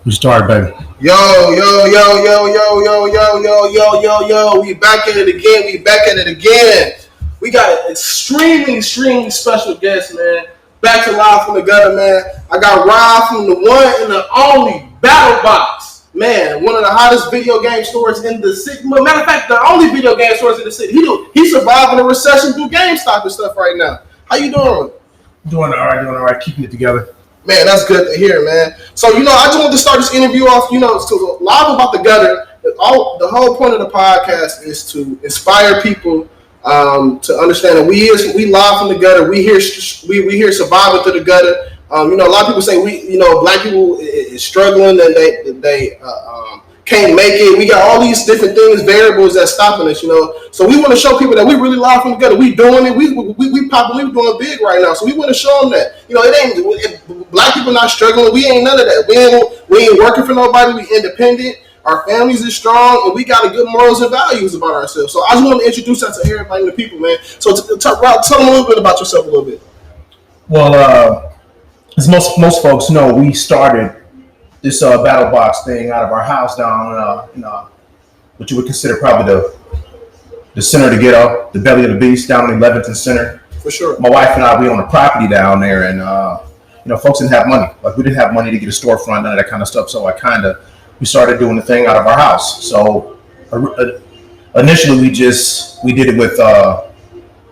We started, baby. Yo. We back at it again. We got an extremely special guest, man. Back to Live from the Gutter, man. I got Rob from the one and the only Battlebox. Man, one of the hottest video game stores in the city. Matter of fact, the only video game stores in the city. He's surviving the recession through GameStop and stuff right now. How you doing? Doing all right. Keeping it together. Man, that's good to hear, man. So, I just wanted to start this interview off, so Live About the Gutter. The whole point of the podcast is to inspire people to understand that we live from the gutter. We here surviving through the gutter. A lot of people say black people is struggling and they can't make it. We got all these different things, variables that's stopping us. So we want to show people that we really live from the gutter. We doing it. We popping. We doing big right now. So we want to show them that black people not struggling. We ain't none of that. We ain't working for nobody. We independent. Our families is strong, and we got a good morals and values about ourselves. So I just want to introduce that to everybody and the people, man. So Rob, tell them a little bit about yourself a little bit. Well, as most folks know, we started this Battlebox thing out of our house down in what you would consider probably the center of the ghetto, the belly of the beast, down in 11th and Center. For sure. My wife and I, we own a property down there, and folks didn't have money. Like, we didn't have money to get a storefront, none of that kind of stuff. So we started doing the thing out of our house. So initially we did it with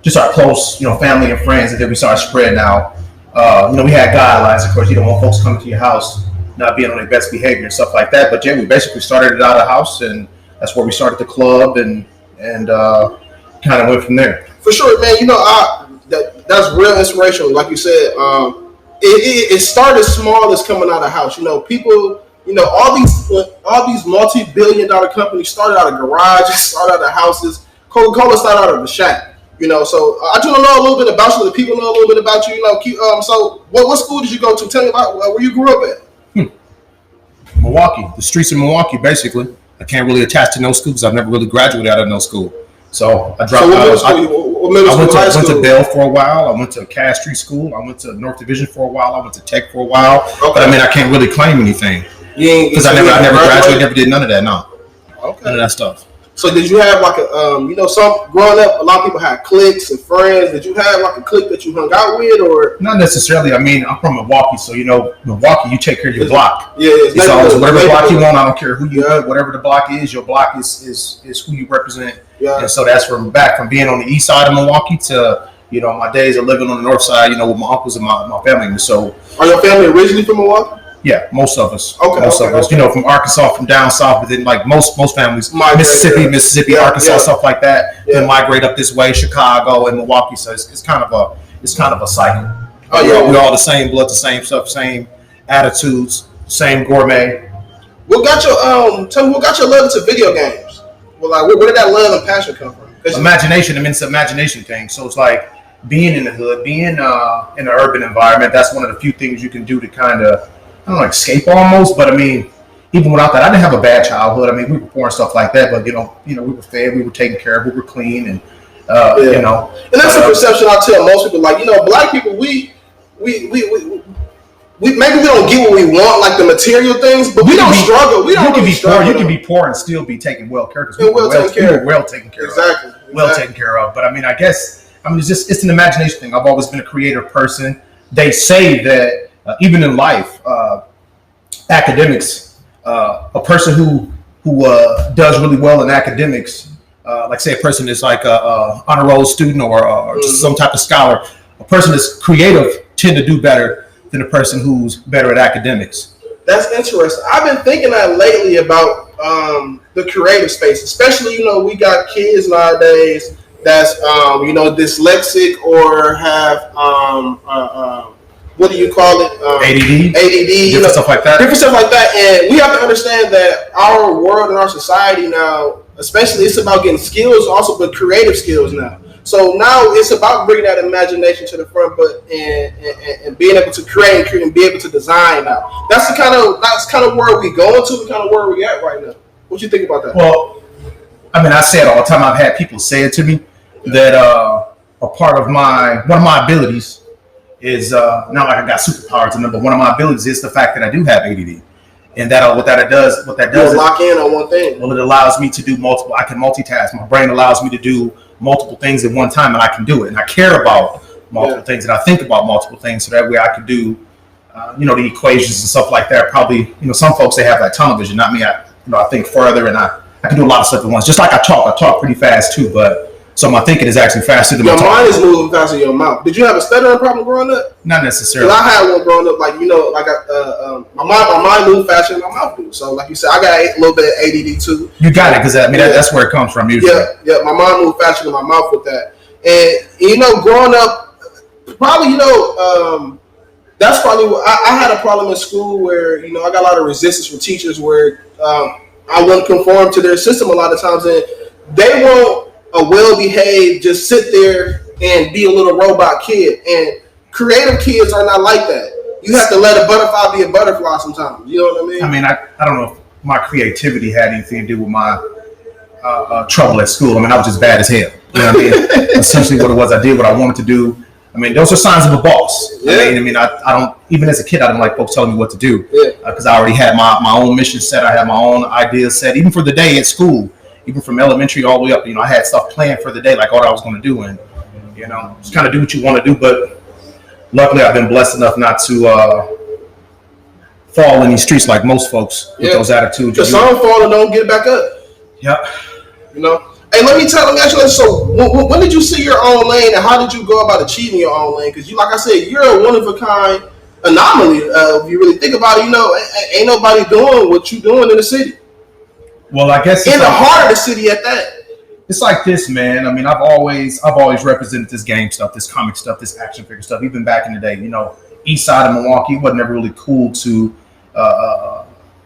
just our close, family and friends, and then we started spreading out. We had guidelines, of course. You don't want folks coming to your house not being on their best behavior and stuff like that. But yeah, we basically started it out of the house, and that's where we started the club, and kind of went from there. For sure, man. That's real inspirational. Like you said, it started small as coming out of the house. People. All these multi-billion-dollar companies started out of garages, started out of houses. Coca-Cola started out of the shack. So I just want to know a little bit about you. The people know a little bit about you. So what school did you go to? Tell me about where you grew up at. Milwaukee, the streets of Milwaukee, basically. I can't really attach to no school because I've never really graduated out of no school. So I dropped out. I went to Bell for a while. I went to Cass Street School. I went to North Division for a while. I went to Tech for a while. Okay. But I can't really claim anything. Because I never graduated, never did none of that, no. Okay. None of that stuff. So did you have some growing up, a lot of people had cliques and friends. Did you have a clique that you hung out with, or? Not necessarily. I'm from Milwaukee, so Milwaukee, you take care of your block. Yeah, it's always whatever block you want. I don't care who you are, whatever the block is. Your block is who you represent. Yeah. And so that's from being on the east side of Milwaukee to my days of living on the north side. With my uncles and my family. So are your family originally from Milwaukee? Yeah, most of us. Okay. Most of us. From Arkansas, from down south, but then most families, Mississippi, Arkansas, stuff like that. Then migrate up this way, Chicago and Milwaukee. So it's kind of a cycle. Oh yeah, we're all the same blood, the same stuff, same attitudes, same gourmet. Tell me what got your love into video games? Well, where did that love and passion come from? Imagination. It's an imagination thing. So it's like being in the hood, being in an urban environment. That's one of the few things you can do to kind of escape almost, but even without that, I didn't have a bad childhood. We were poor and stuff like that, but we were fed, we were taken care of, we were clean, and And that's a perception I tell most people. Black people, we maybe we don't get what we want, like the material things, but we don't struggle. We don't really struggle. You can be poor and still be taken well care of. Well taken care of. But I guess it's an imagination thing. I've always been a creative person. They say that. Even in life, academics, a person who does really well in academics, like say a person is like a honor roll student or some type of scholar, a person that's creative tend to do better than a person who's better at academics. That's interesting. I've been thinking that lately about the creative space, especially we got kids nowadays that's dyslexic or have what do you call it? ADD, different stuff like that. And we have to understand that our world and our society now, especially, it's about getting skills, also but creative skills now. So now it's about bringing that imagination to the front, but and being able to create and be able to design now. That's kind of where we going to, kind of where we at right now. What you think about that? Well, I say it all the time. I've had people say it to me that a part of one of my abilities is not like I got superpowers in them, but one of my abilities is the fact that I do have ADD, and that what that does is lock in on one thing. Well, it allows me to do multiple. I can multitask. My brain allows me to do multiple things at one time, and I can do it. And I care about multiple things, and I think about multiple things, so that way I can do, the equations and stuff like that. Probably, some folks, they have that tunnel vision. Not me. I think further, and I can do a lot of stuff at once. Just like I talk pretty fast too, but. So my thinking is actually faster than my talking. Your mind is moving faster than your mouth. Did you have a stuttering problem growing up? Not necessarily. I had one growing up. My mind moved faster than my mouth moved. So like you said, I got a little bit of ADD too. You got it, because that's where it comes from usually. Yeah. My mind moved faster than my mouth with that. And growing up, probably that's probably what I had a problem in school where I got a lot of resistance from teachers where I wouldn't conform to their system a lot of times, and they won't. A well-behaved, just sit there and be a little robot kid. And creative kids are not like that. You have to let a butterfly be a butterfly sometimes. You know what I mean? I mean, I don't know if my creativity had anything to do with my trouble at school. I mean, I was just bad as hell. You know what I mean? Essentially what it was, I did what I wanted to do. I mean, those are signs of a boss. Yeah. I don't, even as a kid, I didn't like folks telling me what to do. Because I already had my own mission set. I had my own ideas set, even for the day at school. Even from elementary all the way up, I had stuff planned for the day, like what I was going to do, and just kind of do what you want to do. But luckily, I've been blessed enough not to fall in these streets like most folks with those attitudes. Because some fall and don't get back up. Yeah. Hey, let me ask you this. So, when did you see your own lane, and how did you go about achieving your own lane? Because like I said, you're a one of a kind anomaly. If you really think about it, ain't nobody doing what you doing in the city. Well, I guess in the heart of the city at that. It's like this, man. I mean, I've always represented this game stuff, this comic stuff, this action figure stuff. Even back in the day, east side of Milwaukee, it wasn't ever really cool to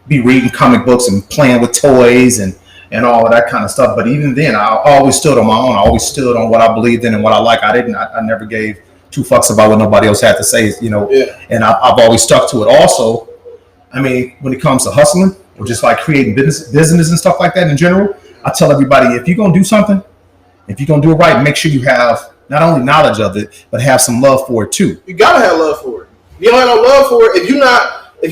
be reading comic books and playing with toys and all of that kind of stuff. But even then, I always stood on my own. I always stood on what I believed in and what I like. I never gave two fucks about what nobody else had to say, And I've always stuck to it. Also, I mean, when it comes to hustling, or just like creating business and stuff like that in general, I tell everybody, if you're going to do something, if you're going to do it right, make sure you have not only knowledge of it, but have some love for it too. You got to have love for it. If you don't have no love for it, if you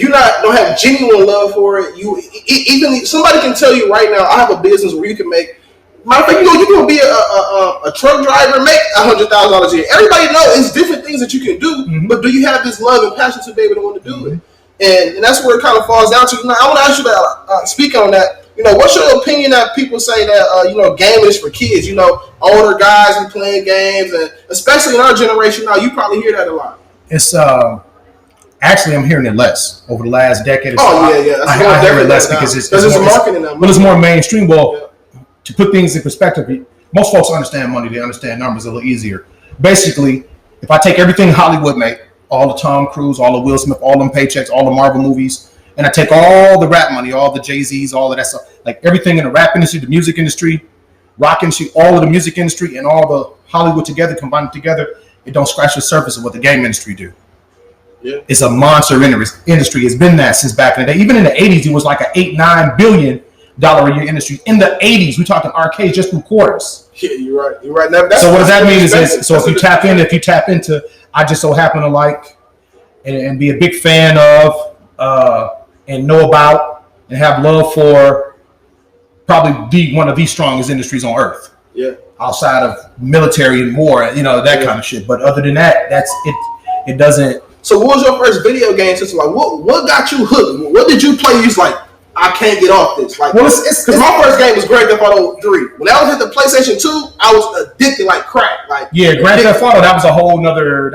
don't have genuine love for it, even somebody can tell you right now, I have a business where you can make, matter of fact, you can be a truck driver, make $100,000 a year. Everybody knows it's different things that you can do, but do you have this love and passion to be able to want to do it? And that's where it kind of falls down to. Now, I want to ask you that, speak on that. What's your opinion that people say that, gaming is for kids? Older guys who playing games, and especially in our generation now, you probably hear that a lot. It's actually I'm hearing it less over the last decade. I hear it less because it's more marketing now. But it's more mainstream. Well, to put things in perspective, most folks understand money. They understand numbers a little easier. Basically, if I take everything Hollywood make, all the Tom Cruise, all the Will Smith, all them paychecks, all the Marvel movies, and I take all the rap money, all the Jay-Z's, all of that stuff, like everything in the rap industry, the music industry, rock industry, all of the music industry, and all the Hollywood together, combined together, it don't scratch the surface of what the game industry do. Yeah. It's a monster industry. It's been that since back in the day. Even in the 80s, it was like an $8-9 billion a year industry. In the 80s, we're talking arcades just through quarters. Yeah, you're right. Now, so what does that mean is if you tap into, I just so happen to like and be a big fan of and know about and have love for probably one of the strongest industries on earth. Yeah. Outside of military and war, that kind of shit. But other than that, that's it. It doesn't. So what was your first video game system like? What got you hooked? What did you play? You was like, I can't get off this. Like, because my first game was Grand Theft Auto 3. When I was at the PlayStation 2, I was addicted like crack. Like, yeah, Grand Theft Auto, that was a whole nother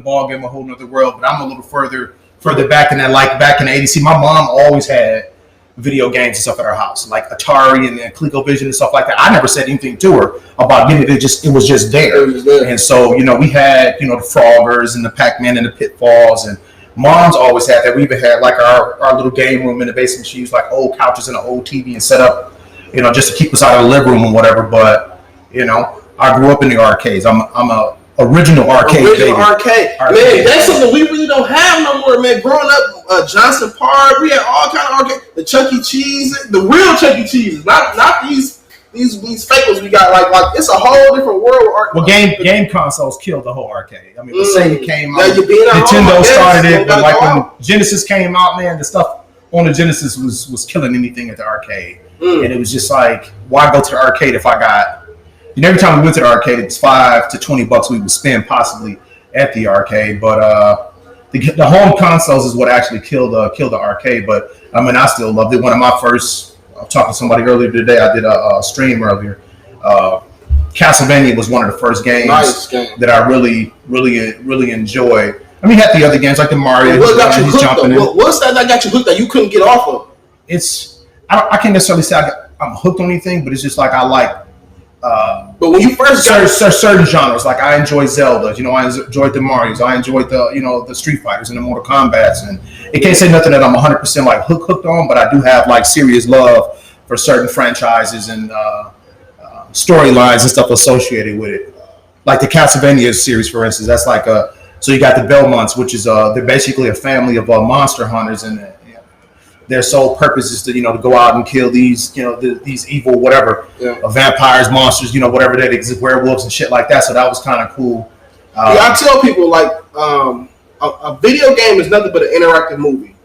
ball game, a whole nother world. But I'm a little further back in that, like back in the 80s. See, my mom always had video games and stuff at our house, like Atari and ColecoVision and stuff like that. I never said anything to her about getting it. It was just there. And so, we had, the Froggers and the Pac-Man and the Pitfalls, and Mom's always had that. We even had like our little game room in the basement. She used like old couches and an old TV and set up, just to keep us out of the living room or whatever. But, I grew up in the arcades. I'm a original arcade baby. Arcade. Man, that's something we really don't have no more, man. Growing up, Johnson Park, we had all kind of arcade. The Chuck E. Cheese, the real Chuck E. Cheese, not these these fake ones we got. Like it's a whole different world. Well, game consoles killed the whole arcade. I mean, when Sega came out, Nintendo started it, but like when Genesis came out, man, the stuff on the Genesis was killing anything at the arcade. And it was just like, why go to the arcade if I got? And every time we went to the arcade, it's $5 to $20 we would spend possibly at the arcade. But the home consoles is what actually killed the arcade. But I mean, I still loved it. One of my first, I was talking to somebody earlier today. I did a stream earlier. Castlevania was one of the first games that I really enjoyed. I mean, you had the other games like the Mario. What got you hooked? What's that got you hooked that you couldn't get off of? I can't necessarily say I'm hooked on anything, but it's just like I like. But when you first certain genres, like I enjoy Zelda, you know, I enjoyed the Marios, I enjoyed the Street Fighters and the Mortal Kombats, and it can't say nothing that I'm 100% like hooked on, but I do have like serious love for certain franchises and storylines and stuff associated with it. Like the Castlevania series, for instance, that's like so you got the Belmonts, which is they're basically a family of monster hunters, and their sole purpose is to to go out and kill these these evil whatever vampires, monsters, whatever that exists, werewolves and shit like that. So that was kind of cool. I tell people like a video game is nothing but an interactive movie.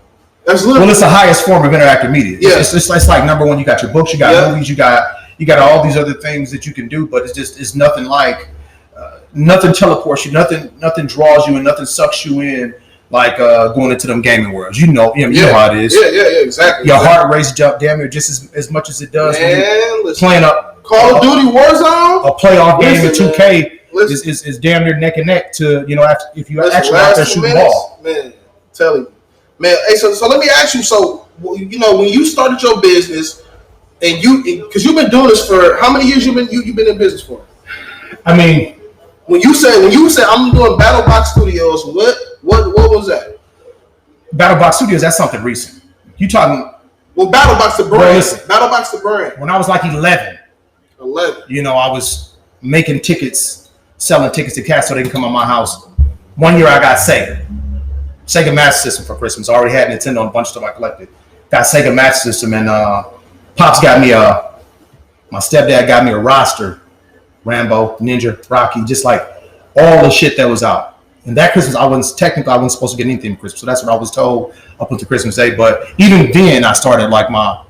It's the highest form of interactive media. Yeah, it's like number one. You got your books, you got movies, you got all these other things that you can do, but it's nothing like nothing teleports you, nothing draws you, and nothing sucks you in. Like going into them gaming worlds, you know how it is. Yeah, exactly. Your heart rate's jump damn near just as much as it does when you're playing up Call of Duty Warzone. A playoff game in 2K is damn near neck and neck to if you actually out there shooting ball. Man, tell you, man. Hey, so let me ask you. So when you started your business, and because you've been doing this for how many years? You've been in business for? I mean. When you said I'm doing Battlebox Studios, what was that? Battlebox Studios, that's something recent. You talking? Well, Battlebox the brand. Bro, listen, Battlebox the brand. When I was like 11, I was making tickets, selling tickets to cats so they can come to my house. One year I got Sega Master System for Christmas. I already had Nintendo and a bunch of stuff I collected. Got Sega Master System, and Pops got me my stepdad got me a roster. Rambo, Ninja, Rocky, just like all the shit that was out. And that Christmas, I wasn't supposed to get anything for Christmas. So that's what I was told up until Christmas Day. But even then, I started like my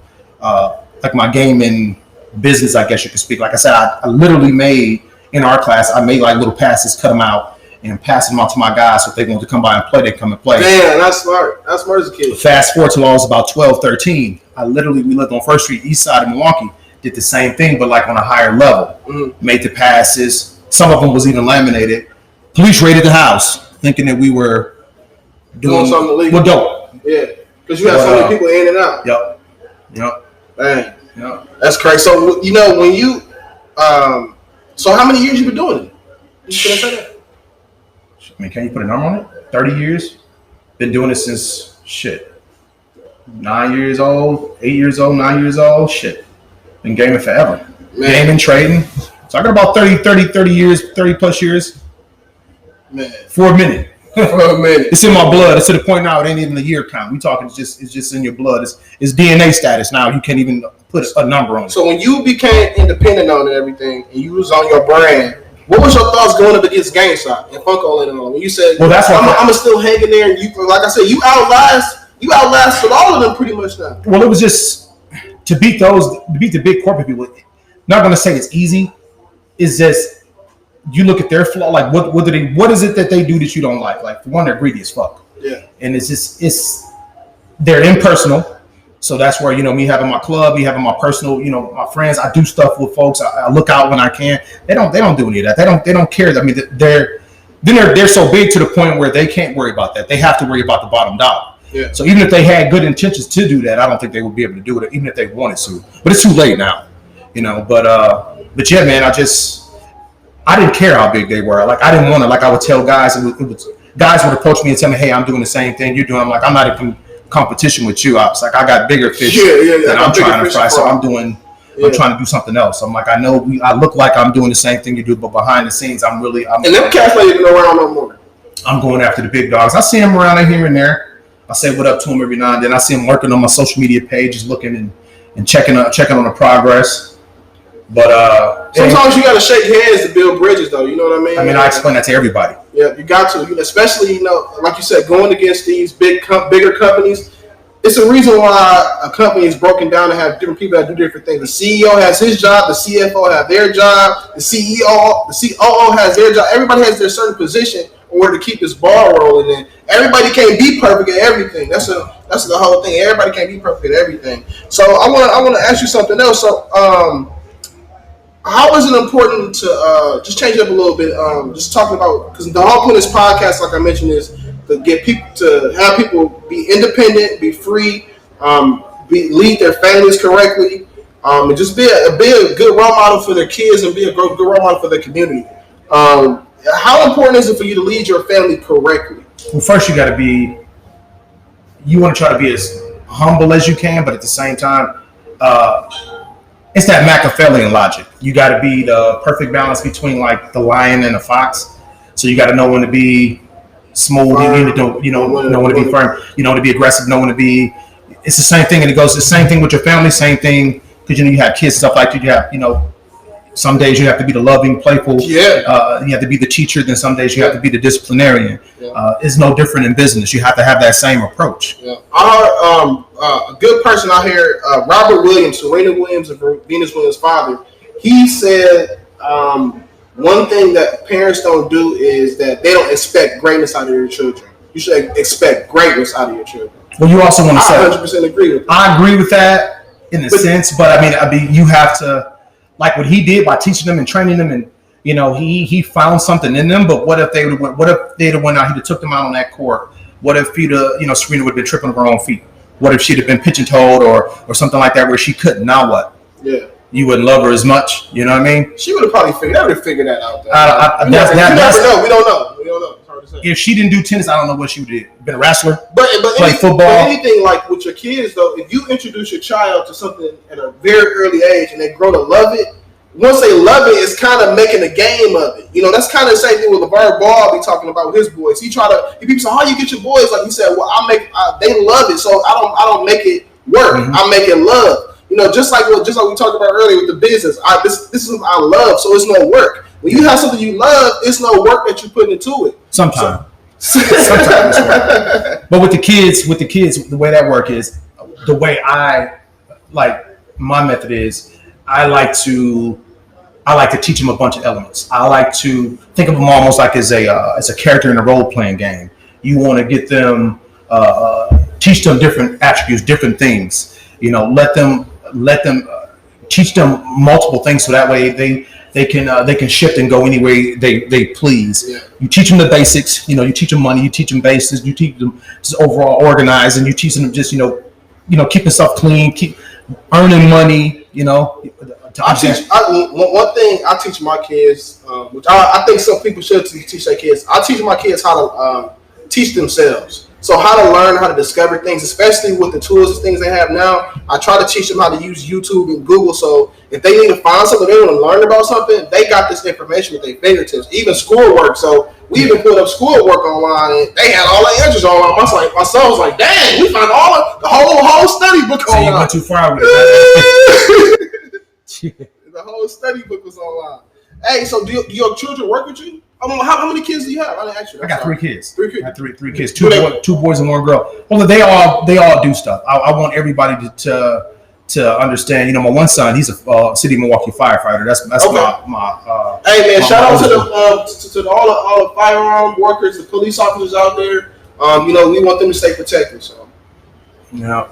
gaming business, I guess you could speak. Like I said, I literally made in our class, I made like little passes, cut them out, and pass them out to my guys. So if they wanted to come by and play, they come and play. Man, that's smart. That's smart as a kid. Fast forward till I was about 12, 13. We lived on First Street, east side of Milwaukee. Did the same thing, but like on a higher level. Made the passes. Some of them was even laminated. Police raided the house, thinking that we were doing something illegal. Well, dope. Yeah, because you had so many people in and out. Yep. Dang. Yep. That's crazy. So when you, so how many years you been doing it? Can I say that? I mean, can you put a number on it? 30 years. Been doing it since 9 years old, 8 years old, 9 years old. Been gaming forever. Man. Gaming, trading. So I got about 30 years, 30 plus years. Man. For a minute. It's in my blood. It's to the point now it ain't even a year count. We talking it's just in your blood. It's DNA status now. You can't even put a number on it. So when you became independent on everything and you was on your brand, what was your thoughts going up against GameStop and Funko and all? When you said, well, that's I'm still hanging there, and you, like I said, you outlasted all of them pretty much now. Well, it was just to beat the big corporate people. Not going to say it's easy. It's just you look at their flaw. Like what is it that they do that you don't like? Like for one, they're greedy as fuck. Yeah. And they're impersonal. So that's where me having my club, me having my personal, my friends. I do stuff with folks. I look out when I can. They don't do any of that. They don't care. I mean, they're so big to the point where they can't worry about that. They have to worry about the bottom dollar. Yeah. So even if they had good intentions to do that, I don't think they would be able to do it, even if they wanted to. But it's too late now, But yeah, man, I didn't care how big they were. Like I didn't want to. Like I would tell guys, guys would approach me and tell me, "Hey, I'm doing the same thing you're doing." I'm like, I'm not in competition with you. I was like, I got bigger fish that I'm trying to fry, so I'm trying to do something else. I'm like, I look like I'm doing the same thing you do, but behind the scenes, and them cats ain't even around no more. I'm going after the big dogs. I see them around here and there. I say what up to them every now and then. I see them lurking on my social media pages, looking and checking on the progress. But sometimes you got to shake hands to build bridges, though. You know what I mean? I mean, I explain that to everybody. Yeah, you got to, especially like you said, going against these bigger companies. It's a reason why a company is broken down to have different people that do different things. The CEO has his job, the CFO has their job, the COO has their job. Everybody has their certain position in order to keep this ball rolling. And everybody can't be perfect at everything. That's the whole thing. Everybody can't be perfect at everything. So I want to ask you something else. So how is it important to just change it up a little bit? Just talking about, because the whole point of this podcast, like I mentioned, is to get people to have people be independent, be free, lead their families correctly, and just be a good role model for their kids and be a good role model for their community. How important is it for you to lead your family correctly? Well, first you want to try to be as humble as you can, but at the same time, it's that Machiavellian logic. You got to be the perfect balance between like the lion and the fox. So you got to know when to be smooth, know when to be firm, to be aggressive, know when to be. It's the same thing, and it goes the same thing with your family, same thing because you have kids, stuff like that. You have some days you have to be the loving, playful. Yeah. You have to be the teacher. Then some days you have to be the disciplinarian. Yeah. It's no different in business. You have to have that same approach. Yeah. A good person out here, Robert Williams, Serena Williams, and Venus Williams' father, he said one thing that parents don't do is that they don't expect greatness out of your children. You should expect greatness out of your children. Well, you also want to say, I 100% agree with that. I agree with that in a sense, but I mean, you have to, like what he did by teaching them and training them, and he found something in them. But what if they'd have went out? He'd have took them out on that court. What if Serena would have been tripping over her own feet? What if she'd have been pigeon-toed or something like that where she couldn't? Now what? Yeah. You wouldn't love her as much. You know what I mean? She would have probably figured that out. We don't know. It's hard to say. If she didn't do tennis, I don't know what she would have been. A wrestler? But play football? But anything like with your kids, though, if you introduce your child to something at a very early age and they grow to love it, once they love it, it's kind of making a game of it. That's kind of the same thing with LeVar Ball be talking about with his boys. People say, how you get your boys? Like he said, well, they love it, so I don't make it work. Mm-hmm. I make it love. Just like we talked about earlier with the business. This is what I love, so it's no work. When you have something you love, it's no work that you put into it. Sometimes it's work. But with the kids, the way that work is, the way I like my method is, I like to teach them a bunch of elements. I like to think of them almost like as a character in a role playing game. You want to get them, teach them different attributes, different things. Let them teach them multiple things, so that way they can shift and go any way they please. Yeah. You teach them the basics. You teach them money. You teach them basics. You teach them just overall organized, and you teach them just keep yourself clean, keep earning money. One thing I teach my kids, which I think some people should teach their kids. I teach my kids how to teach themselves. So how to learn, how to discover things, especially with the tools and things they have now. I try to teach them how to use YouTube and Google. So if they need to find something, they want to learn about something, they got this information at their fingertips. Even schoolwork. So we even put up schoolwork online, and they had all the answers online. My son was like, "Dang, we found the whole study book online." So you went too far with it. The whole study book was online. Hey, so do your children work with you? How many kids do you have? I didn't ask you. I got 3 kids. 3 kids. I got three kids. Two boys and 1 girl. Well, they all do stuff. I want everybody to understand. My one son, he's a city of Milwaukee firefighter. That's okay. my. Hey man, shout out to all the firearm workers, the police officers out there. We want them to stay protected. So. Yeah.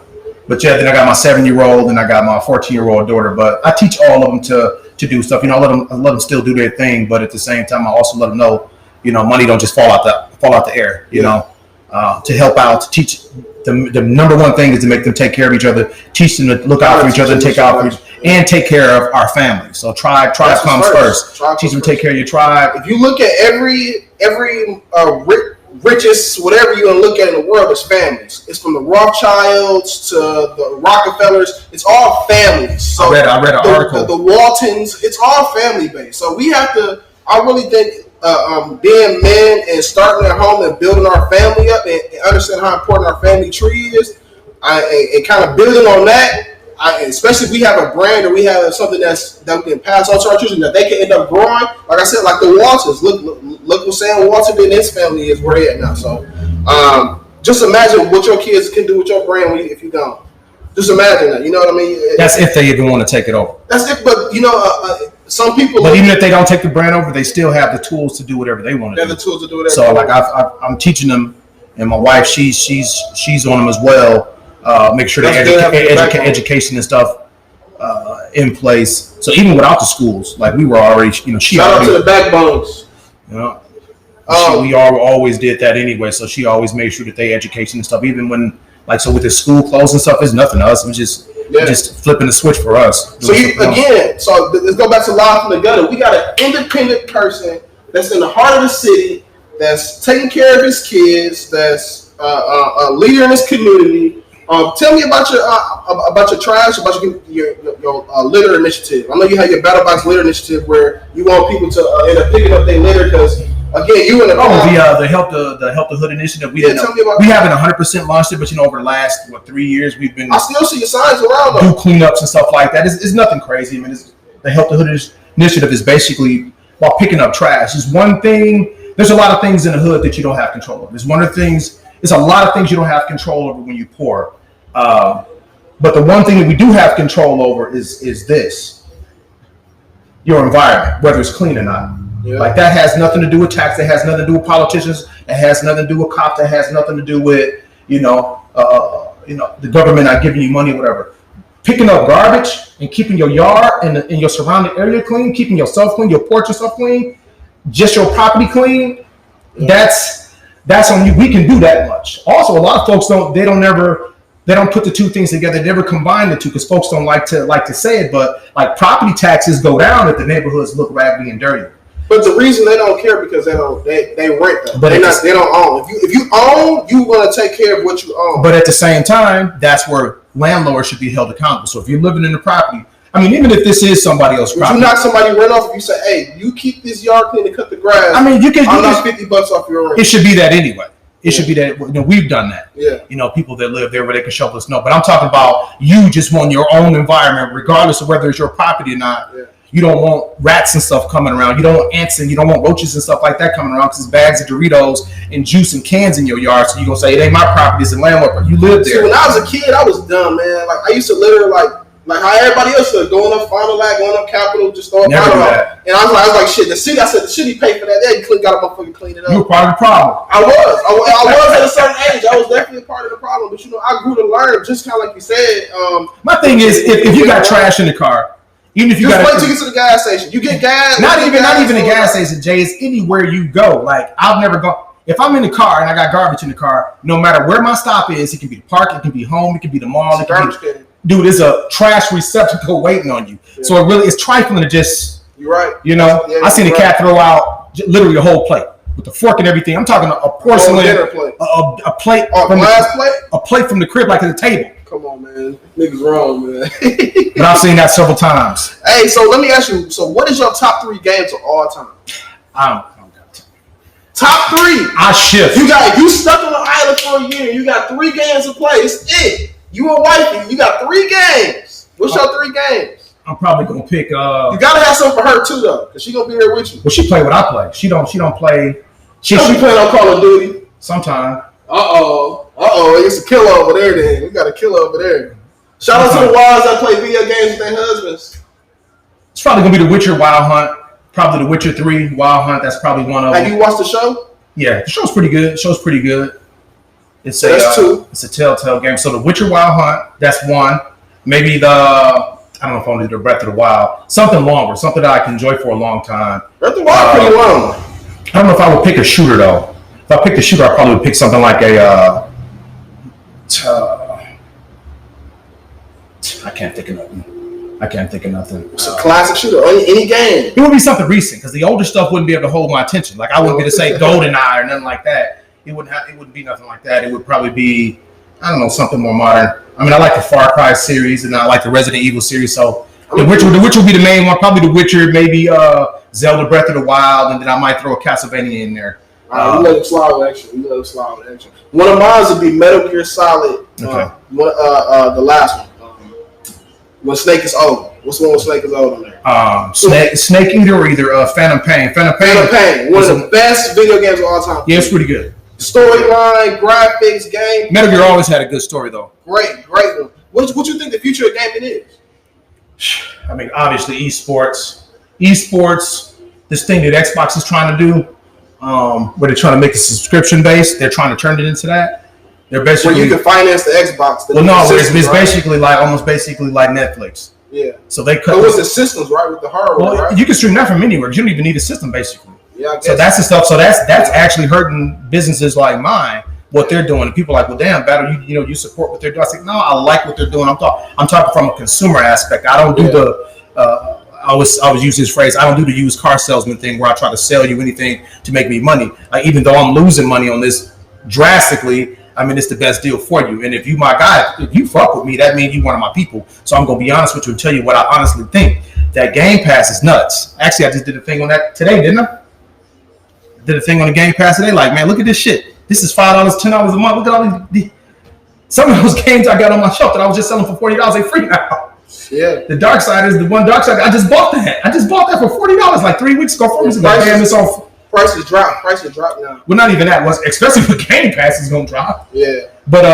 But then I got my 7-year-old and I got my 14-year-old daughter. But I teach all of them to do stuff. I let them still do their thing. But at the same time, I also let them know, money don't just fall out the air. To help out, to teach them. The number one thing is to make them take care of each other. Teach them to look out for each other and take care of our family. So tribe comes first. Teach them to take care of your tribe. If you look at every richest, whatever you want to look at in the world, is families. It's from the Rothschilds to the Rockefellers. It's all families. So I read an article. The Waltons. It's all family based. So we have to. I really think being men and starting at home and building our family up and understanding how important our family tree is, and kind of building on that. especially if we have a brand or we have something that we can pass on to our children that they can end up growing. Like I said, like the Walters. Look what Sam Walter did in his family is where he at now. So just imagine what your kids can do with your brand if you don't. Just imagine that. You know what I mean? That's if they even want to take it over. That's it. But some people. But even if they don't take the brand over, they still have the tools to do whatever they want to do. They have the tools to do whatever. So like I'm teaching them, and my wife she's on them as well. Make sure they education and stuff in place. So even without the schools, like we were already, she shout already, out to the backbones. We always did that anyway. So she always made sure that they education and stuff. Even when so with the school closed and stuff, it's nothing to us. It was just flipping the switch for us. So let's go back to Live from the Gutter. We got an independent person that's in the heart of the city, that's taking care of his kids, that's a leader in his community. Tell me about your trash, about your litter initiative. I know you have your Battlebox litter initiative where you want people to end up picking up their litter because again, you and the help the hood initiative. We haven't 100% launched it, but over the last 3 years we've been. I still see your signs around. Do cleanups and stuff like that. It's nothing crazy. I mean, the help the hood initiative is basically while picking up trash. Is one thing. There's a lot of things in the hood that you don't have control of. There's a lot of things you don't have control over when you pour. But the one thing that we do have control over is this: your environment, whether it's clean or not. Yeah. Like that has nothing to do with tax. It has nothing to do with politicians. It has nothing to do with cops. It has nothing to do with the government not giving you money, or whatever. Picking up garbage and keeping your yard and your surrounding area clean, keeping yourself clean, your porch and stuff clean, just your property clean. Yeah. That's on you. We can do that much. Also, a lot of folks don't put the two things together. They never combine the two because folks don't like to say it. But like property taxes go down if the neighborhoods look raggedy and dirty. But the reason they don't care because they rent them. But they don't own. If you own, you want to take care of what you own. But at the same time, that's where landlords should be held accountable. So if you're living in the property, I mean, even if this is somebody else's property, you knock somebody rent off. If you say, "Hey, you keep this yard clean and cut the grass," I mean, I'll knock $50 off your rent. It should be that anyway. It should be that. We've done that. Yeah. People that live there where they can shovel snow. But I'm talking about you just want your own environment, regardless of whether it's your property or not. Yeah. You don't want rats and stuff coming around. You don't want ants and you don't want roaches and stuff like that coming around because it's bags of Doritos and juice and cans in your yard. So you're going to say, it ain't my property, it's a landlord, but you live there. See, when I was a kid, I was dumb, man. Like, I used to litter like how everybody else does, going up Final Lag, going up Capitol, just throwing Final Lag. And I was like, shit, the city paid for that. They got to motherfucking clean it up. You were part of the problem. I was at a certain age. I was definitely part of the problem. But, I grew to learn, just kind of like you said. My thing is, if you got trash in the car, even if you just wait till you get to the gas station. You get gas. Not even a gas station, Jay. It's anywhere you go. Like I've never gone. If I'm in the car and I got garbage in the car, no matter where my stop is, it can be the park, it can be home, it can be the mall. Dude, there's a trash receptacle waiting on you. Yeah. So it's trifling to just. You're right. I seen a cat throw out literally a whole plate with the fork and everything. I'm talking a porcelain plate. A plate. A plate from the crib, like at the table. Come on, man. Niggas wrong, man. But I've seen that several times. Hey, so let me ask you. So, what is your top 3 games of all time? I don't got top 3. I shift. You stuck on the island for a year. You got 3 games to play. It's it. You and wifey. You got 3 games. What's your 3 games? I'm probably gonna pick. You gotta have something for her too, though, because she gonna be there with you. Well, she play what I play. She don't play. She playing on Call of Duty. Sometime. It's a killer over there. Then we got a killer over there. Shout out to the wives that play video games with their husbands. It's probably gonna be The Witcher Wild Hunt. Probably The Witcher 3 Wild Hunt. That's probably one of them. Have you watched the show? Yeah, the show's pretty good. It's that's 2. It's a Telltale game. So The Witcher Wild Hunt. That's 1. Maybe I don't know if I want to do the Breath of the Wild. Something longer. Something that I can enjoy for a long time. Breath of the Wild pretty long. I don't know if I would pick a shooter though. If I picked a shooter, I probably would pick something like a. I can't think of nothing. It's a classic shooter. Any game. It would be something recent because the older stuff wouldn't be able to hold my attention. Like I wouldn't be able to say GoldenEye or nothing like that. It wouldn't be nothing like that. It would probably be, I don't know, something more modern. I mean, I like the Far Cry series and I like the Resident Evil series. So The Witcher would be the main one. Probably The Witcher, maybe Zelda Breath of the Wild, and then I might throw a Castlevania in there. You love the slide action. One of mine would be Metal Gear Solid. Okay. The last one. When Snake is old. What's the one when Snake is old on there? Snake Eater or either Phantom Pain. Phantom Pain. One of the best video games of all time. Yeah, it's pretty good. Storyline, graphics, game. Metal Gear always had a good story though. Great one. What you think the future of gaming is? I mean, obviously esports. This thing that Xbox is trying to do, where they're trying to make it subscription based. They're trying to turn it into that. They're basically where you can finance the Xbox. It's basically like almost like Netflix. Yeah. So they cut. But with the systems, right? With the hardware, right? You can stream that from anywhere. You don't even need a system, basically. Yeah. So that's the stuff. So that's actually hurting businesses like mine. What they're doing, and people are like, well, damn, Battle, you support what they're doing. I say, no, I like what they're doing. I'm talking from a consumer aspect. I don't do I always use this phrase. I don't do the used car salesman thing where I try to sell you anything to make me money. Even though I'm losing money on this drastically, I mean, it's the best deal for you. And if you my guy, if you fuck with me, that means you one of my people. So I'm gonna be honest with you and tell you what I honestly think. That Game Pass is nuts. Actually, I just did a thing on that today, didn't I? Did a thing on the Game Pass today. Like, man, look at this shit. This is $5, $10 a month. Look at all these. Some of those games I got on my shelf that I was just selling for $40. They free now. Yeah. The Dark Side is the one Dark Side. I just bought that. For $40 like 3 weeks ago. Prices drop now. Well, not even that. Especially for Game Pass is gonna drop. Yeah. But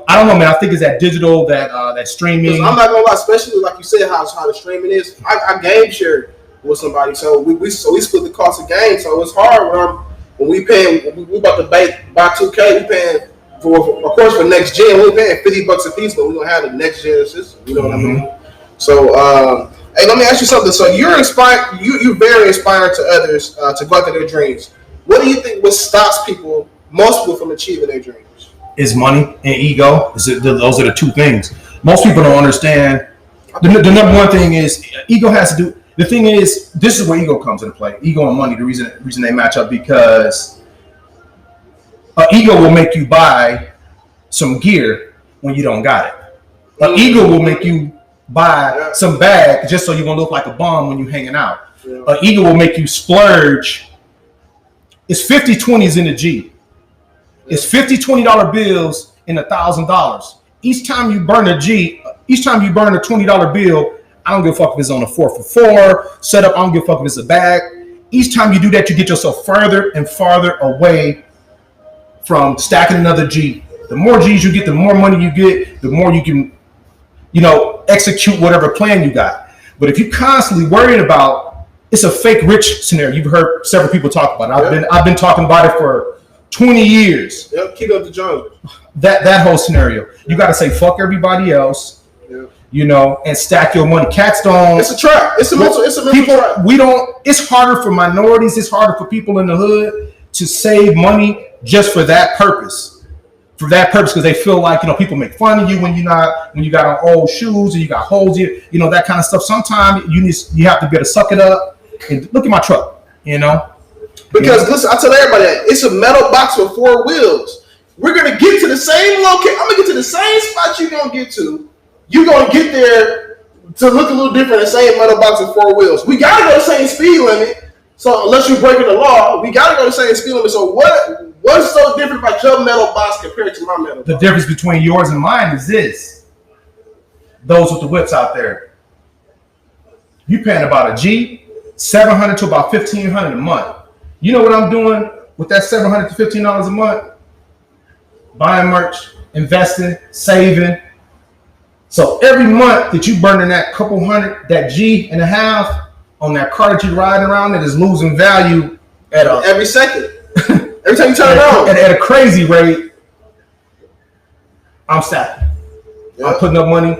I don't know, man. I think it's that digital, that streaming. I'm not gonna lie, especially like you said, how the streaming is. I game share with somebody, so we split the cost of games. So it's hard when we about to buy 2K. We paying for next gen. We're paying $50 a piece, but we don't have the next gen system. You know what I mean? So, hey, let me ask you something. So you're inspired. You're very inspiring to others to go after their dreams. What do you think? What stops most people from achieving their dreams? Is money and ego. Those are the two things. Most people don't understand. The number one thing is ego has to do. The thing is, this is where ego comes into play. Ego and money. The reason they match up because ego will make you buy some gear when you don't got it. Ego will make you buy some bag just so you won't look like a bum when you're hanging out. Ego will make you splurge. It's 50-20s in the G. It's $50-$20 bills and $1,000. Each time you burn a $20 bill, I don't give a fuck if it's on a 4-for-4 setup. I don't give a fuck if it's a bag. Each time you do that, you get yourself further and farther away from stacking another G. The more G's you get, the more money you get, the more you can, execute whatever plan you got. But if you're constantly worried about, it's a fake rich scenario. You've heard several people talk about it. I've been talking about it for 20 years. Yep, keep up the job. That whole scenario. You got to say fuck everybody else. And stack your money. Cats don't. It's a trap. It's a mental trap. It's harder for minorities. It's harder for people in the hood to save money just for that purpose. Because they feel like people make fun of you when you got on old shoes and you got holes, that kind of stuff. Sometimes you have to be able to suck it up and look at my truck, Because listen, I tell everybody that it's a metal box with 4 wheels. We're gonna get to the same location. I'm gonna get to the same spot you're gonna get to. You're gonna get there to look a little different. The same metal box with 4 wheels. We gotta go the same speed limit. So unless you're breaking the law, we gotta go the same speed limit. So what's so different about your metal box compared to my metal box? The difference between yours and mine is this. Those with the whips out there. You paying about a G, $700 to about $1,500 a month. You know what I'm doing with that $700 to $1,500 a month? Buying merch, investing, saving. So every month that you burning that couple hundred, that G and a half on that car that you riding around, that is losing value every second. Every time you turn around. At a crazy rate, I'm stacking. I'm putting up money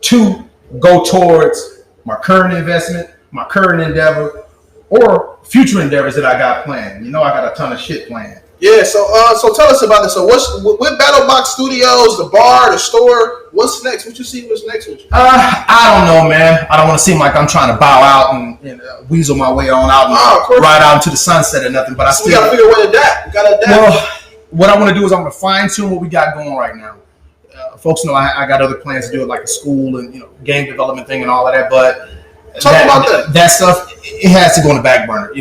to go towards my current investment, my current endeavor, or future endeavors that I got planned. I got a ton of shit planned. Yeah, so tell us about this. So with Battlebox Studios, the bar, the store, what's next? What you see what's next with you? I don't know, man. I don't want to seem like I'm trying to bow out and weasel my way on out and ride out into the sunset or nothing, but I still... We got to figure a way to adapt. We got to adapt. Well, what I want to do is I'm going to fine-tune what we got going right now. Folks know I got other plans to do it, like a school and, game development thing and all of that, but... Talk about that. That stuff, it has to go on the back burner.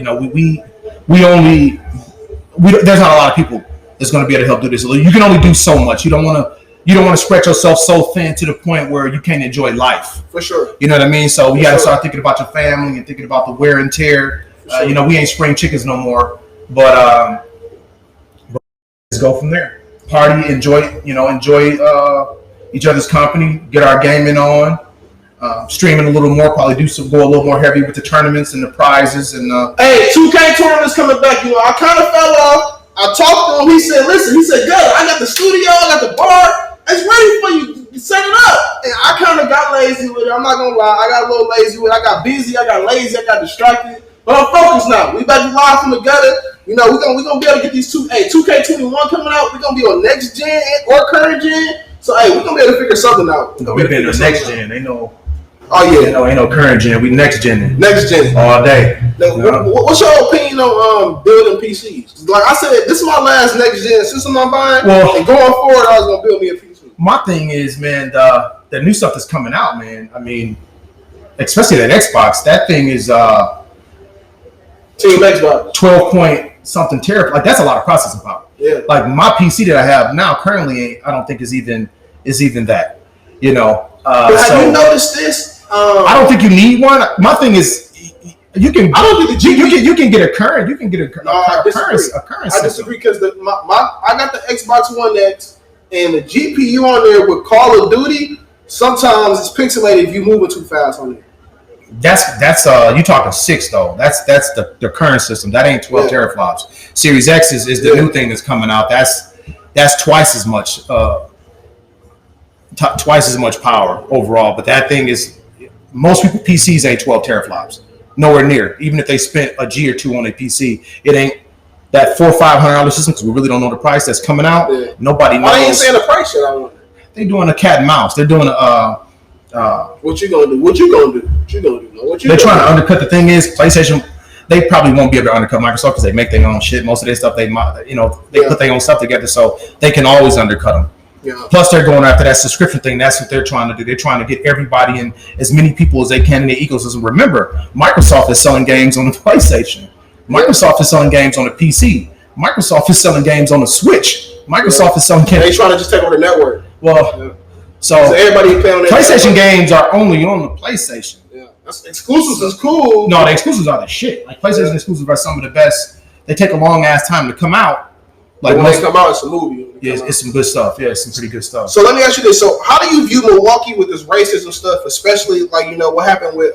There's not a lot of people that's going to be able to help do this. You can only do so much. You don't want you don't want to spread yourself so thin to the point where you can't enjoy life. For sure. You know what I mean? So you got to start thinking about your family and thinking about the wear and tear. Sure. You know, we ain't spring chickens no more, but let's go from there. Party, enjoy each other's company, get our gaming on, streaming a little more, probably go a little more heavy with the tournaments and the prizes and. Hey, 2K tournaments coming back. You know, I kind of fell off. I talked to him. He said, "Good. I got the studio. I got the bar. It's ready for you. Set it up." And I kind of got lazy with it. I'm not gonna lie. I got a little lazy with it. I got busy. I got lazy. I got distracted. But I'm focused now. We back to live from the gutter. You know, we're gonna be able to get these 2K21 coming out. We're gonna be on next gen or current gen. So hey, we're gonna be able to figure something out. We've been on next gen. Ain't no. Oh yeah. Ain't no current gen. We next gen. Next gen. All day. Now, what's your opinion on building PCs? Like I said, this is my last next gen system I'm buying. And going forward, I was gonna build me a PC. My thing is, man, the new stuff that's coming out, man. I mean, especially that Xbox. That thing is Team Xbox 12 point something terabyte. Like that's a lot of processing power. Yeah. Like my PC that I have now currently, I don't think is even that. You know. But have you noticed this? I don't think you need one. My thing is, you can. I don't think you can get a current. You can get a current. I disagree because I got the Xbox One X and the GPU on there with Call of Duty. Sometimes it's pixelated if you moving too fast on it. That's you talking 6 though. That's the current system. That ain't 12 teraflops. Series X is the new thing that's coming out. That's twice as much power overall. But that thing is. Most people PCs ain't 12 teraflops, nowhere near. Even if they spent a G or two on a PC, it ain't that $400 or $500 system because we really don't know the price that's coming out. Yeah. Nobody knows. I ain't saying the price yet. I want. They doing a cat and mouse. They're doing What you gonna do? They're trying to undercut. The thing is, PlayStation. They probably won't be able to undercut Microsoft because they make their own shit. Most of their stuff they put their own stuff together, so they can always undercut them. Yeah. Plus, they're going after that subscription thing. That's what they're trying to do. They're trying to get everybody in, as many people as they can in the ecosystem. Remember, Microsoft is selling games on the PlayStation. Microsoft is selling games on the PC. Microsoft is selling games on the Switch. Microsoft is selling games. They're trying to just take over the network. Well, so everybody playing on that PlayStation games are only on the Playstation. Yeah, exclusives is cool. No, the exclusives are the shit. Like PlayStation exclusives are some of the best. They take a long ass time to come out. Like when they come out, it's a movie. Yeah, it's some good stuff. Yeah, it's some pretty good stuff. So let me ask you this: so how do you view Milwaukee with this racism stuff, especially like what happened with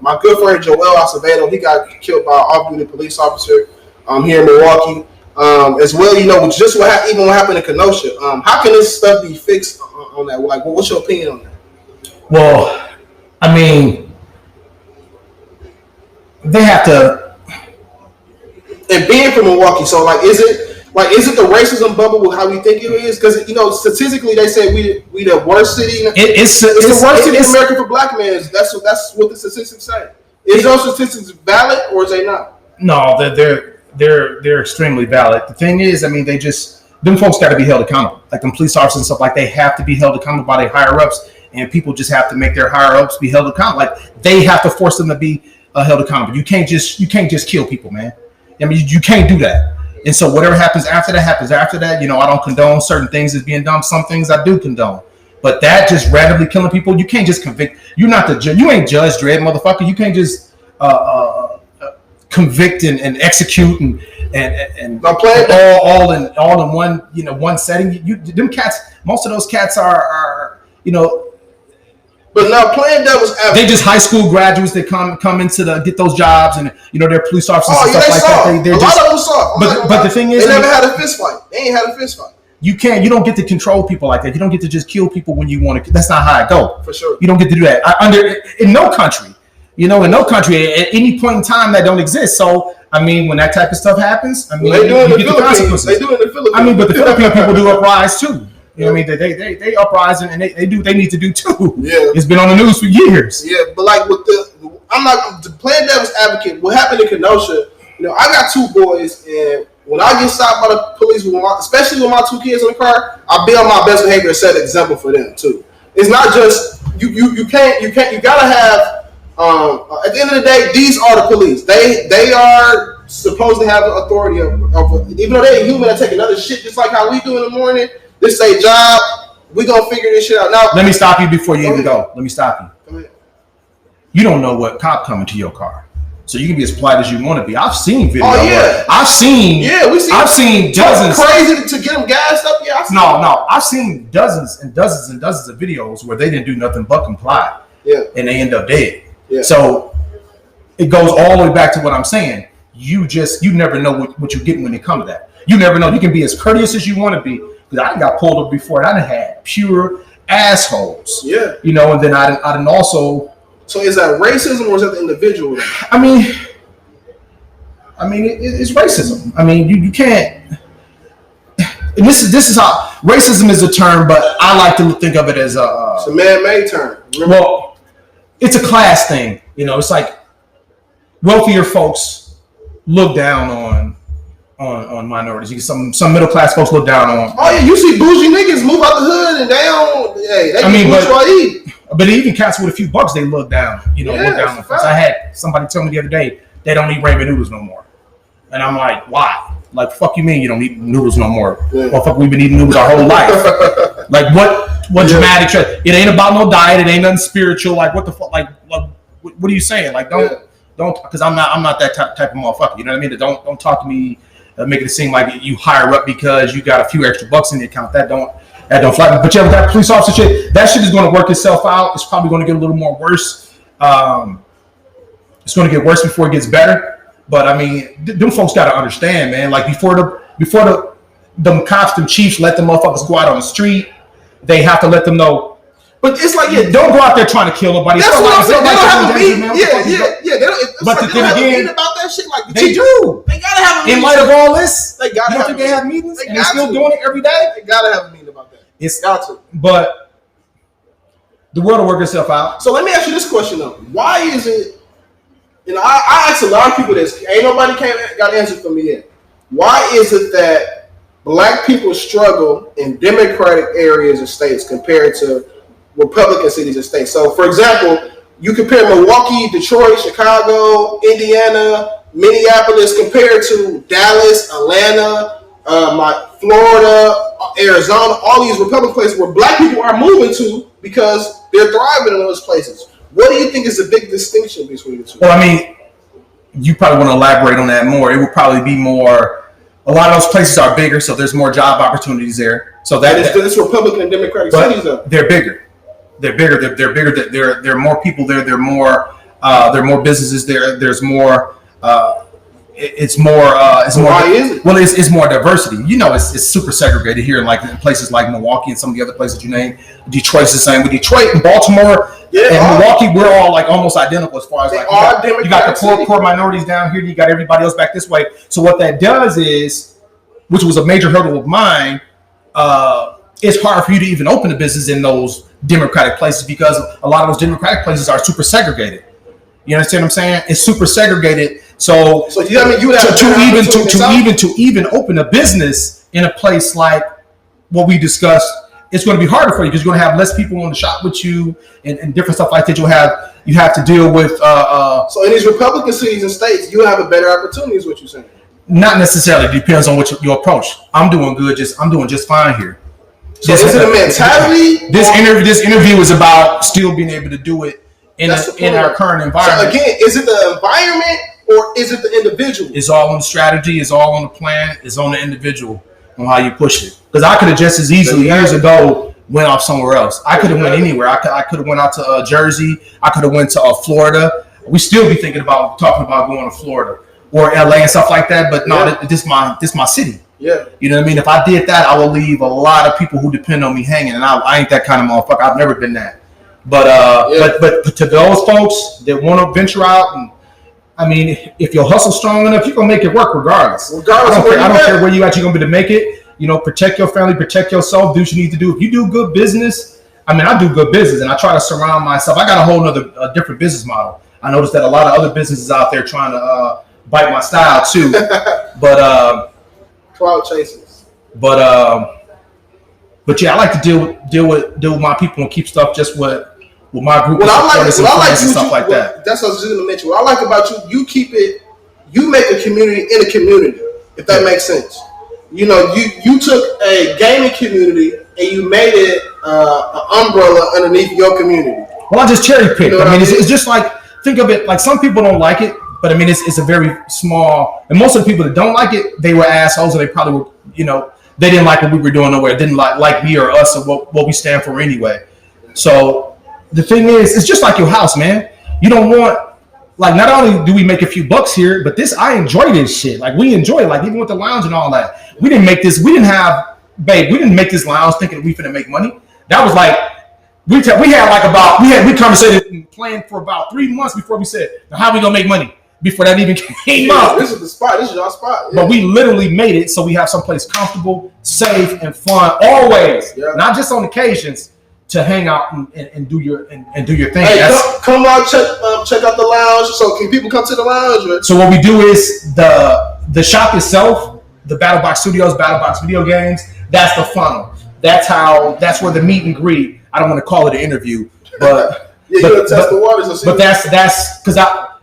my good friend Joel Acevedo? He got killed by an off-duty police officer here in Milwaukee. As well, just what happened in Kenosha. How can this stuff be fixed on that? Like, what's your opinion on that? Well, I mean, they have to. And being from Milwaukee, so is it the racism bubble with how we think it is? Because statistically, they say we the worst city. It's the worst city in America for black men. That's what the statistics say. Is those statistics valid or is they not? No, they're extremely valid. The thing is, I mean, them folks got to be held accountable. Like them police officers and stuff, like they have to be held accountable by their higher ups, and people just have to make their higher ups be held accountable. Like they have to force them to be held accountable. You can't just kill people, man. I mean, you can't do that. And so whatever happens after that happens after that. I don't condone certain things as being done. Some things I do condone. But that just randomly killing people, you can't just convict. You're not the judge. You ain't Judge Dredd, motherfucker. You can't just convict and execute and all in one one setting. Them cats. Most of those cats are. But now playing devil's advocate, they just high school graduates that come into get those jobs, and they're police officers and stuff like that. A lot of them saw. But the thing is, they never had a fist fight. They ain't had a fist fight. You don't get to control people like that. You don't get to just kill people when you want to. That's not how it goes. For sure. You don't get to do that. In no country, in no country at any point in time that don't exist. So I mean, when that type of stuff happens, I mean, they do it you in the Philippines. They do it in the Philippines. I mean, but the Filipino people do uprise too. You know what I mean? They uprise and they need to do too. Yeah. It's been on the news for years. Yeah, but like I'm not playing devil's advocate. What happened in Kenosha? I got two boys, and when I get stopped by the police, especially with my two kids in the car, I be on my best behavior and set an example for them too. It's not just you gotta have. At the end of the day, these are the police. They are supposed to have the authority of even though they're human, they take another shit just like how we do in the morning. This is their job. We gonna figure this shit out. Now, let me stop you before you even go. Let me stop you. Go ahead. You don't know what cop coming to your car, so you can be as polite as you want to be. I've seen videos. Oh yeah, I've seen dozens. Crazy to get them gassed up. Yeah, I've seen dozens and dozens and dozens of videos where they didn't do nothing but comply. Yeah, and they end up dead. Yeah. So it goes all the way back to what I'm saying. You never know what you're getting when it comes to that. You never know. You can be as courteous as you want to be. Because I got pulled up before, and I done had pure assholes. Yeah. You know, and then I done also. So is that racism or is that the individual? I mean, it's racism. I mean, you can't. And this is how racism is a term, but I like to think of it as it's a man-made term. Remember? Well, it's a class thing. You know, it's like wealthier folks look down on minorities. Some middle class folks look down on. Oh yeah, you see bougie niggas move out the hood and they don't. Hey, they but even cats with a few bucks, they look down. You know, look down on folks. I had somebody tell me the other day they don't eat ramen noodles no more, and I'm like, why? Like, fuck you mean you don't eat noodles no more? Yeah. Well, fuck, we've been eating noodles our whole life. Like, what dramatic shit? It ain't about no diet. It ain't nothing spiritual. Like, what the fuck? Like what are you saying? Like, don't, because I'm not that type of motherfucker. You know what I mean? Don't talk to me. Make it seem like you higher up because you got a few extra bucks in the account. That don't fly me. But yeah, with that police officer shit, that shit is going to work itself out. It's probably going to get a little more worse. It's going to get worse before it gets better. But I mean, them folks got to understand, man. Like before them cops, them chiefs let them motherfuckers go out on the street, they have to let them know. But it's like, don't go out there trying to kill nobody. That's what I'm saying. They don't have a meeting. Yeah. But like then again, about that shit, like they do. They gotta have a meeting. In light of all this, they gotta have. They have meetings, and they're still doing it every day. They gotta have a meeting about that. It's got to. But the world will work itself out. So let me ask you this question though: why is it? You know, I asked a lot of people this. Ain't nobody got an answer for me yet. Why is it that black people struggle in Democratic areas and states compared to Republican cities and states? So, for example, you compare Milwaukee, Detroit, Chicago, Indiana, Minneapolis compared to Dallas, Atlanta, Florida, Arizona, all these Republican places where black people are moving to because they're thriving in those places. What do you think is the big distinction between the two? Well, I mean, you probably want to elaborate on that more. It would probably be more. A lot of those places are bigger, so there's more job opportunities there. So it's Republican and Democratic cities, though. They're bigger. They're bigger. They're bigger. There are more people there. There are more businesses there. There's more. It's more. Why is it? Well, it's more diversity. You know, it's super segregated here, like in places like Milwaukee and some of the other places you named. Detroit's the same. With Detroit and Baltimore and Milwaukee, we're all like almost identical as far as like you got the poor minorities down here. You got everybody else back this way. So what that does is, which was a major hurdle of mine, it's hard for you to even open a business in those Democratic places because a lot of those Democratic places are super segregated. You understand what I'm saying? It's super segregated. So you know what I mean? You would to even open a business in a place like what we discussed, it's going to be harder for you because you're going to have less people on the shop with you and different stuff like that. You have to deal with. So in these Republican cities and states, you have a better opportunity, is what you're saying? Not necessarily. It depends on what your approach. I'm doing just fine here. So is it a mentality? This interview is about still being able to do it in our current environment. So again, is it the environment or is it the individual? It's all on the strategy. It's all on the plan. It's on the individual on how you push it. Because I could have just as easily years ago went off somewhere else. I could have went anywhere. I could have went out to Jersey. I could have went to Florida. We still be talking about going to Florida or LA and stuff like that. But no, this my city. Yeah. You know what I mean? If I did that, I would leave a lot of people who depend on me hanging, and I ain't that kind of motherfucker. I've never been that. But but to those folks that want to venture out, and I mean, if your hustle strong enough, you're gonna make it work regardless. I don't care where you at. You're gonna be to make it. You know, protect your family, protect yourself. Do what you need to do. If you do good business, I mean, I do good business, and I try to surround myself. I got a whole other different business model. I noticed that a lot of other businesses out there trying to bite my style too, but. Cloud chasers. But yeah, I like to deal with my people and keep stuff just with my group. That's what I was just gonna mention. What I like about you make a community in a community, if that makes sense. You know, you took a gaming community and you made it umbrella underneath your community. Well, I just cherry picked. You know I mean, what it's just like, think of it like some people don't like it, but I mean, it's a very small, and most of the people that don't like it, they were assholes, or they probably were, you know, they didn't like what we were doing nowhere, didn't like me or us or what we stand for anyway. So the thing is, it's just like your house, man. You don't want, like, not only do we make a few bucks here, but I enjoy this shit. Like, we enjoy it, like, even with the lounge and all that. We didn't make this lounge thinking we finna make money. That was like, we conversated and planned for about 3 months before we said, now how we gonna make money? Before that even came up. This is the spot. This is our spot. Yeah. But we literally made it so we have someplace comfortable, safe, and fun always. Yeah. Not just on occasions to hang out and do your thing. Hey, come out, check out the lounge. So can people come to the lounge? Right? So what we do is the shop itself, the Battlebox Studios, Battlebox Video Games. That's the funnel. That's where the meet and greet. I don't want to call it an interview, but yeah, you test the waters. But that's because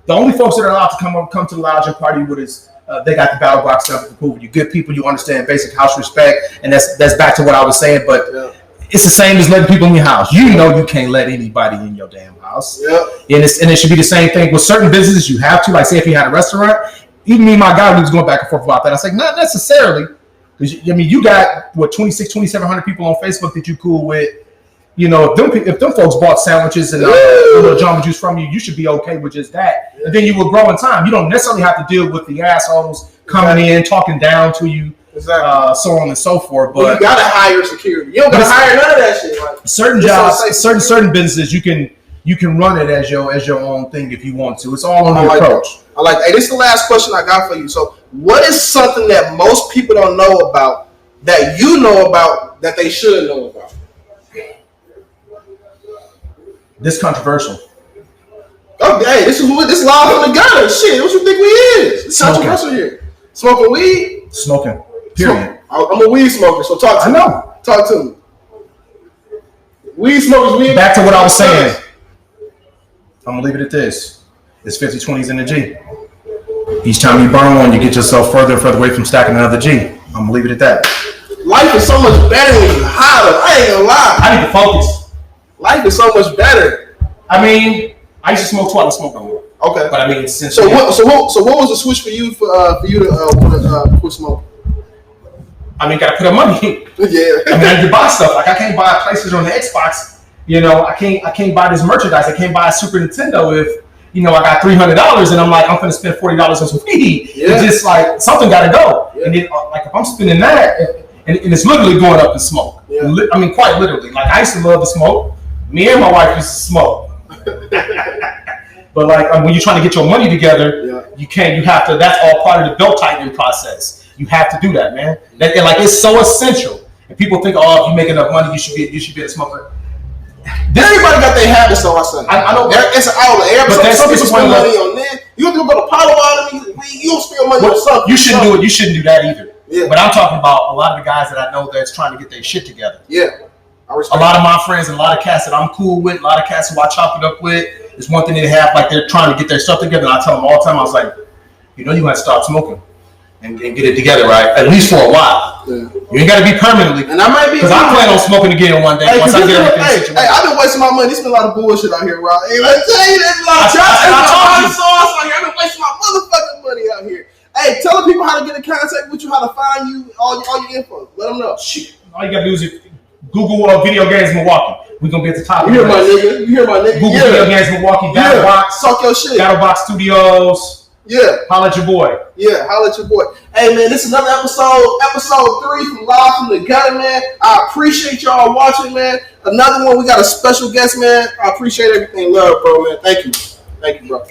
the only folks that are allowed to come to the lounge and party with us, they got the Battlebox stuff to prove. You're good people. You understand basic house respect, and that's back to what I was saying. But it's the same as letting people in your house. You know you can't let anybody in your damn house. Yeah. And it should be the same thing with certain businesses. You have to, like, say if you had a restaurant. Even me and my guy was going back and forth about that. I was like, not necessarily. Because I mean, you got 2,700 people on Facebook that you cool with. You know, if them folks bought sandwiches and little Jamba Juice from you, you should be okay with just that. And then you will grow in time. You don't necessarily have to deal with the assholes coming in, talking down to you, so on and so forth. But you gotta hire security. You don't gotta hire none of that shit. Like, certain jobs, certain businesses, you can run it as your own thing if you want to. It's all on your approach. I like that. Hey, this is the last question I got for you. So, what is something that most people don't know about that you know about that they should know about? This controversial. Oh, hey, this is live from the gutter. Shit, what you think we is? It's controversial here. Smoking weed? Smoking. Period. I'm a weed smoker, so talk to me. I know. Talk to me. Weed smokers, weed. Back to what I was saying. I'm gonna leave it at this. It's 50/20s in the G. Each time you burn one, you get yourself further and further away from stacking another G. I'm gonna leave it at that. Life is so much better when you holler. I ain't gonna lie. I need to focus. Life is so much better. I mean, I used to smoke twice. I smoke no more. Okay. But I mean, since so what was the switch for you for you to want to quit smoking? I mean, gotta put up money. Yeah. I mean, I need to buy stuff. Like I can't buy PlayStation on the Xbox. You know, I can't buy this merchandise. I can't buy a Super Nintendo if I got $300 and I'm like, I'm gonna spend $40 on some weed. Yeah. It's just like something gotta go. Yeah. And then, like if I'm spending that, and it's literally going up in smoke. Yeah. I mean, quite literally. Like I used to love to smoke. Me and my wife used to smoke. But like when you're trying to get your money together, you have to. That's all part of the belt tightening process. You have to do that, man. It's so essential. And people think, if you make enough money, you should be a smoker. Everybody got their habits, so I say. I know it's an outlet. Some people spend money on that. You have to go to Potawatomi. You don't spend money on something. You shouldn't do it. You shouldn't do that either. Yeah. But I'm talking about a lot of the guys that I know that's trying to get their shit together. Yeah. A lot of my friends and a lot of cats that I'm cool with, a lot of cats who I chop it up with, is one thing they have, like they're trying to get their stuff together. And I tell them all the time, I was like, you have to stop smoking and get it together, right? At least for a while. Yeah. You ain't got to be permanently. And I might be. Because I plan on smoking again one day once I get everything situated. Hey, I've been wasting my money. There's been a lot of bullshit out here, Rob. Hey, let me tell you, there's a lot of sauce out here. I've been wasting my motherfucking money out here. Hey, tell the people how to get in contact with you, how to find you, all your info. Let them know. Shit. All you got to do is Google Video Games Milwaukee. We're going to be at the top. You hear my nigga. Google Video Games Milwaukee, Battlebox. Talk your shit. Battlebox Studios. Yeah. Holla at your boy. Yeah, holla at your boy. Hey, man, this is another episode 3 from Live from the Gutter, man. I appreciate y'all watching, man. Another one, we got a special guest, man. I appreciate everything. Love, bro, man. Thank you. Thank you, bro.